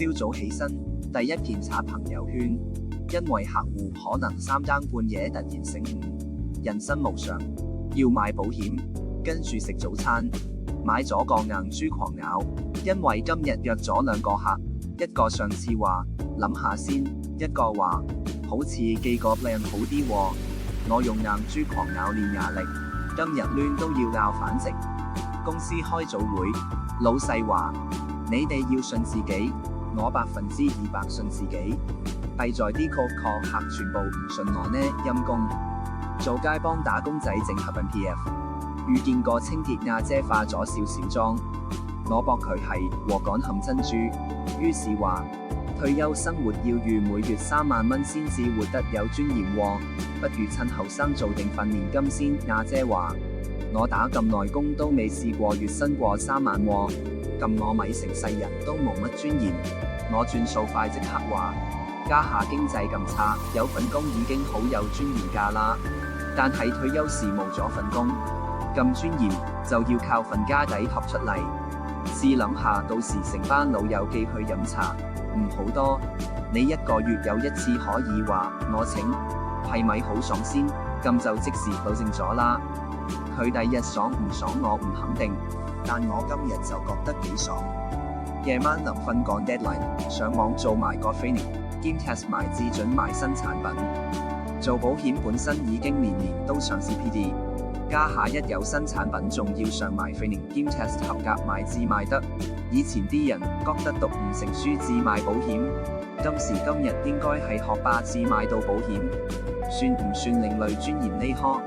朝早起身，第一件刷朋友圈，因為客戶可能3更半夜突然醒悟，人生無常，要買保險，跟住食早餐，買咗個硬豬狂咬，因為今日約咗2個客，一個上次話諗下先，一個話好似寄個靚好啲喎，我用硬豬狂咬練牙力，今日亂都要拗反直。公司開早會，老細話你哋要信自己，我200%信自己，弊在啲客全部唔信我呢，陰公。做街幫打工仔整合 MPF， 遇見個清潔阿姐化咗少少妝，我駁佢係禾稈冚珍珠，於是話退休生活要預每月3萬蚊先至活得有尊嚴喎，不如趁後生做定份年金先。阿姐話我打咁耐工都未試過月薪過3萬喎，咁我咪成世人都冇乜尊嚴。我轉數快即刻話家下經濟咁差，有份工已經好有尊嚴㗎啦，但係退休時冇咗份工，咁尊嚴就要靠份家底托出嚟。試諗下，到時成班老友記去飲茶，唔好多，你1個月有1次可以話我請，係咪好爽先？咁就即時保證咗啦。佢第日爽唔爽我唔肯定，但我今日就覺得幾爽。夜晚臨瞓趕 deadline， 上網做埋個 training， 兼 test 埋至準賣新產品。做保險本身已經年年都上 CPD， 家下一有新產品仲要上埋 training 兼 test 合格賣至賣得。以前啲人覺得讀唔成書至買保險，今時今日應該係學霸至買到保險，算唔算另類尊嚴呢？